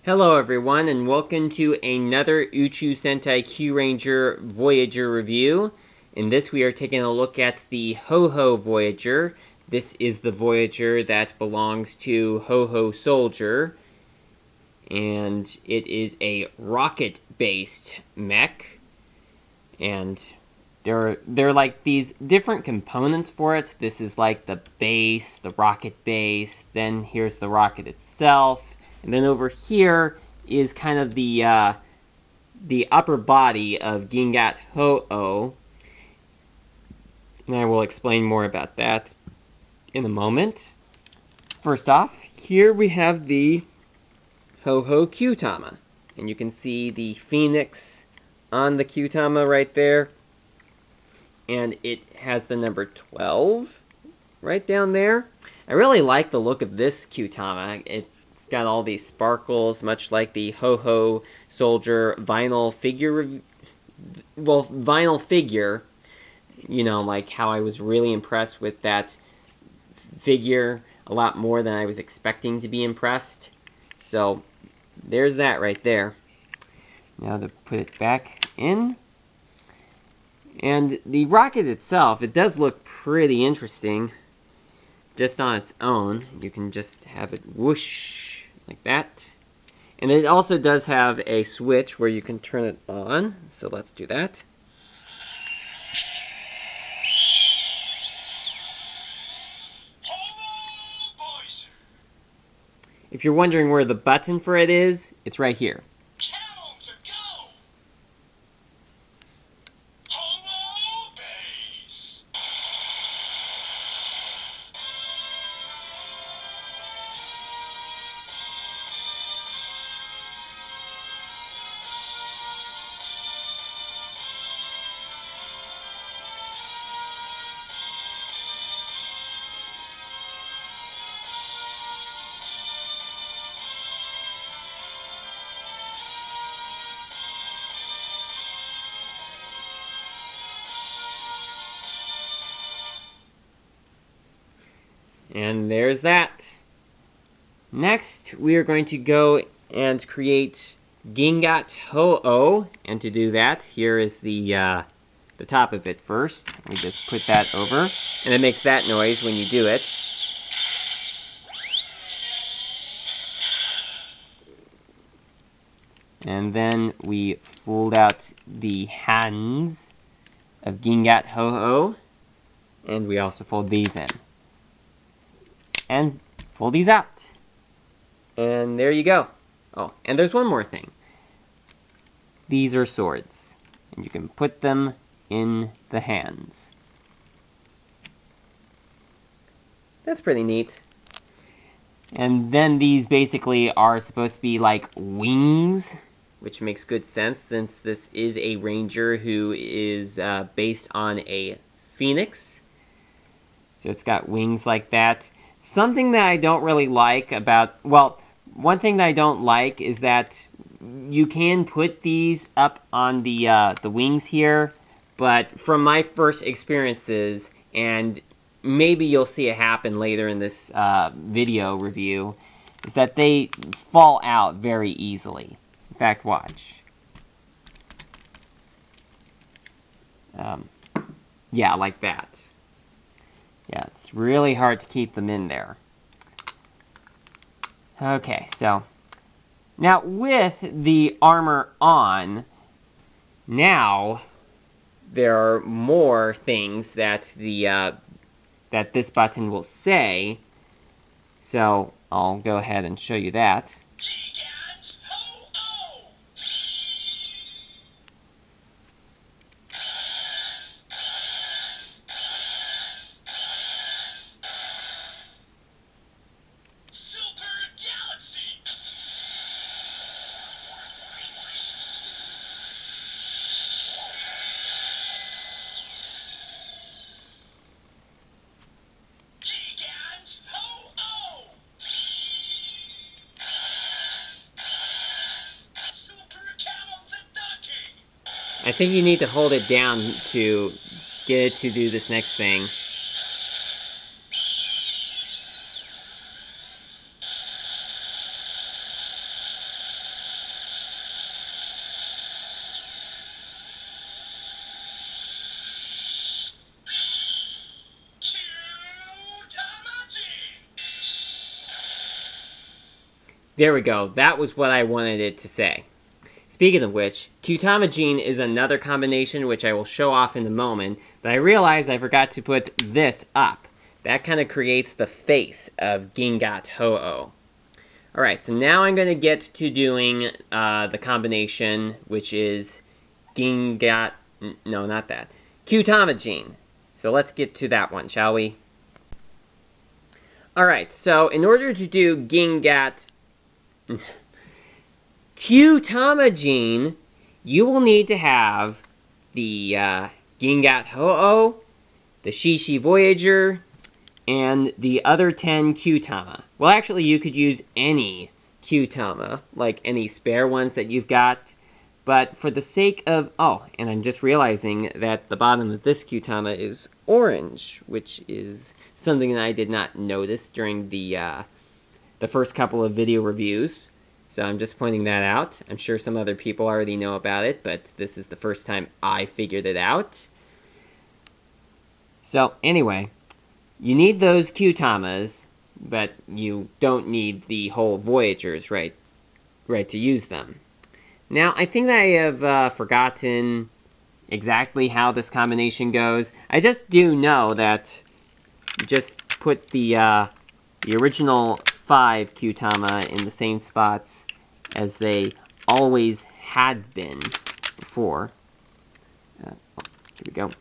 Hello everyone, and welcome to another Uchu Sentai Kyuranger Voyager review. In this we are taking a look at the Houou Voyager. This is the Voyager that belongs to Houou Soldier, and it is a rocket-based mech. And there are like these different components for it. This is like the base, the rocket base, then here's the rocket itself. And then over here is kind of the upper body of Gigant Houou. And I will explain more about that in a moment. First off, here we have the Houou Kyutama. And you can see the phoenix on the Kyutama right there. And it has the number 12 right down there. I really like the look of this Kyutama. It's got all these sparkles, much like the Houou Soldier vinyl figure. Vinyl figure. You know, like how I was really impressed with that figure, a lot more than I was expecting to be impressed. So, there's that right there. Now to put it back in. And the rocket itself, it does look pretty interesting. Just on its own. You can just have it whoosh like that. And it also does have a switch where you can turn it on. So let's do that. If you're wondering where the button for it is, it's right here. And there's that. Next, we are going to go and create Gigant Houou. And to do that, here is the top of it first. We just put that over, and it makes that noise when you do it. And then we fold out the hands of Gigant Houou, and we also fold these in. And fold these out. And there you go. Oh, and there's one more thing. These are swords. And you can put them in the hands. That's pretty neat. And then these basically are supposed to be like wings, which makes good sense since this is a ranger who is based on a phoenix. So it's got wings like that. Something that I don't really like about, well, one thing that I don't like is that you can put these up on the wings here, but from my first experiences, and maybe you'll see it happen later in this video review, is that they fall out very easily. In fact, watch. Yeah, like that. Yeah, it's really hard to keep them in there. Okay, so now with the armor on, now there are more things that that this button will say. So I'll go ahead and show you that. I think you need to hold it down to get it to do this next thing. There we go. That was what I wanted it to say. Speaking of which, Kyutamazin is another combination which I will show off in a moment, but I realized I forgot to put this up. That kind of creates the face of Gigant Houou. Alright, so now I'm going to get to doing the combination, which is no, not that. Kyutamazin. So let's get to that one, shall we? Alright, so in order to do Kyutamazin, you will need to have the Gigant Houou, the Houou Voyager, and the other 10 Kyutama. Well, actually, you could use any Kyutama, like any spare ones that you've got. But for the sake of... Oh, and I'm just realizing that the bottom of this Kyutama is orange, which is something that I did not notice during the first couple of video reviews. So I'm just pointing that out. I'm sure some other people already know about it, but this is the first time I figured it out. So, anyway, you need those Kyutamas, but you don't need the whole Voyagers, right to use them. Now, I think that I have forgotten exactly how this combination goes. I just do know that you just put the original 5 Kyutama in the same spots as they always had been before. Here we go.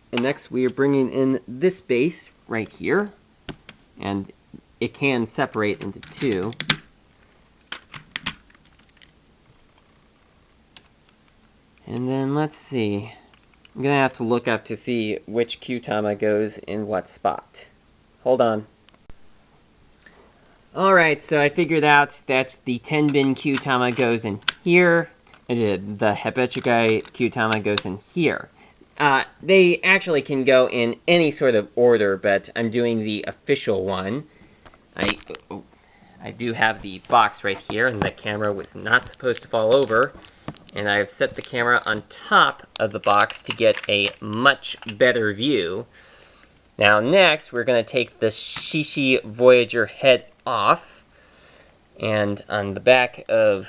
And next we are bringing in this base right here, and it can separate into 2. And then let's see. I'm gonna have to look up to see which Kyutama goes in what spot. Hold on. Alright, so I figured out that the Tenbin Kyutama goes in here, and the Hebechigai Kyutama goes in here. They actually can go in any sort of order, but I'm doing the official one. I do have the box right here, and the camera was not supposed to fall over. And I've set the camera on top of the box to get a much better view. Now next, we're going to take the Houou Voyager head off. And on the back of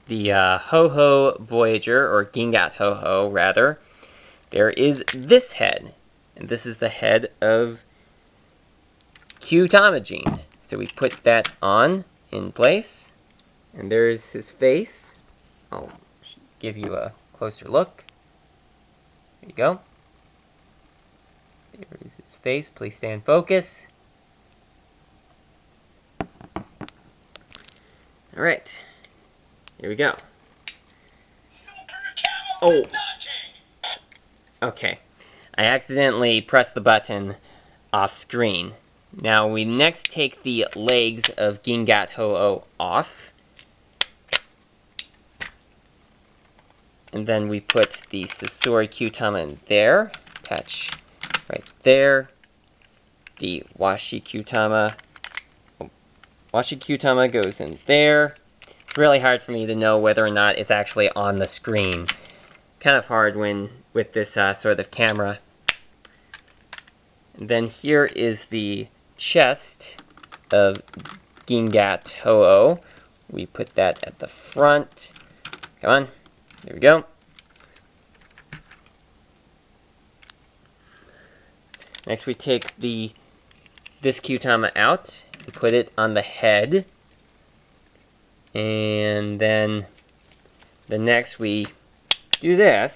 the Houou Voyager, or Gigant Houou rather, there is this head. And this is the head of Kyutamazin. So we put that on in place. And there's his face. I'll give you a closer look. There you go. There is his face. Please stay in focus. Alright. Here we go. Oh! Okay. I accidentally pressed the button off screen. Now we next take the legs of Gigant Houou off. And then we put the Sasori Kyutama in there. Attach right there. The Washi Kyutama. Washi Kyutama goes in there. It's really hard for me to know whether or not it's actually on the screen. Kind of hard with this sort of camera. And then here is the chest of Gigant Houou. We put that at the front. Come on. There we go. Next we take this Kyutama out and put it on the head. And then the next we do this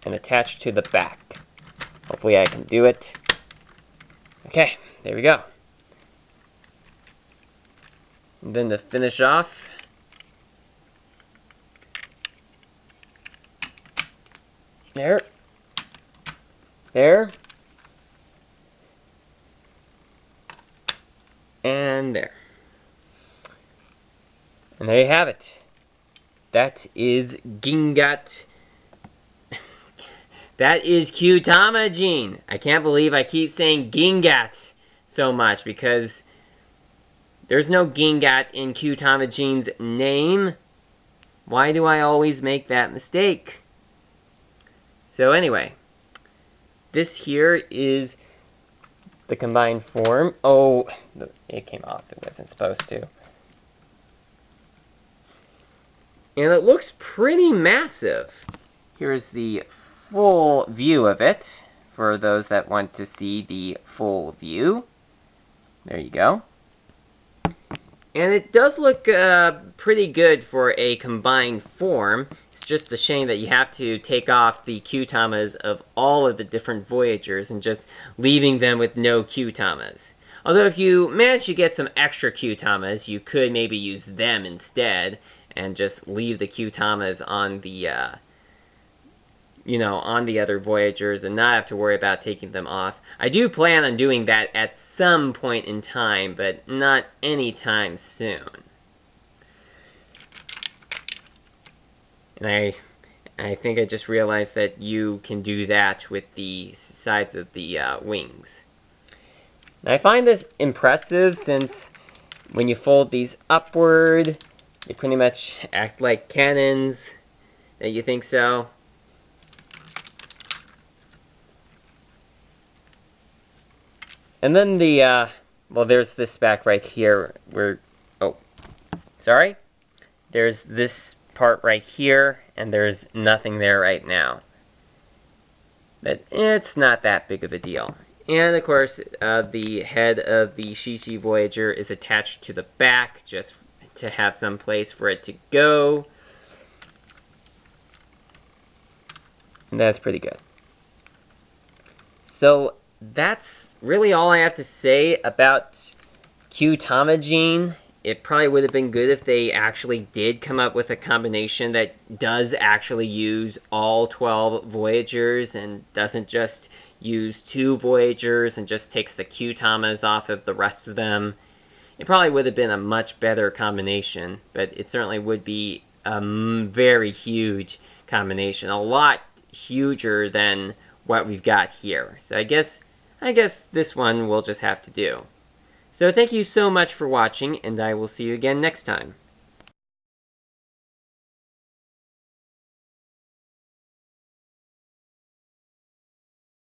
and attach to the back. Hopefully I can do it. Okay, there we go. And then to finish off, there, and there. And there you have it. That is Gigant. That is Kyutamazin. I can't believe I keep saying Gigant so much because there's no Gigant in Kyutamazin's name. Why do I always make that mistake? So anyway, this here is the combined form. Oh, it came off. It wasn't supposed to. And it looks pretty massive. Here's the full view of it, for those that want to see the full view. There you go. And it does look pretty good for a combined form. It's just a shame that you have to take off the Kyutamas of all of the different Voyagers and just leaving them with no Kyutamas. Although if you manage to get some extra Kyutamas, you could maybe use them instead and just leave the Kyutamas on the on the other Voyagers and not have to worry about taking them off. I do plan on doing that at some point in time, but not anytime soon. And I think I just realized that you can do that with the sides of the wings. And I find this impressive since when you fold these upward, they pretty much act like cannons. Don't you think so? And then the, well, there's this back right here where, oh, sorry. There's this part right here, and there's nothing there right now. But it's not that big of a deal. And, of course, the head of the Shishi Voyager is attached to the back, just to have some place for it to go. And that's pretty good. So, that's really all I have to say about Kyutamazin. It probably would have been good if they actually did come up with a combination that does actually use all 12 Voyagers and doesn't just use 2 Voyagers and just takes the Kyutamas off of the rest of them. It probably would have been a much better combination, but it certainly would be a very huge combination. A lot huger than what we've got here. So I guess this one we'll just have to do. So thank you so much for watching, and I will see you again next time.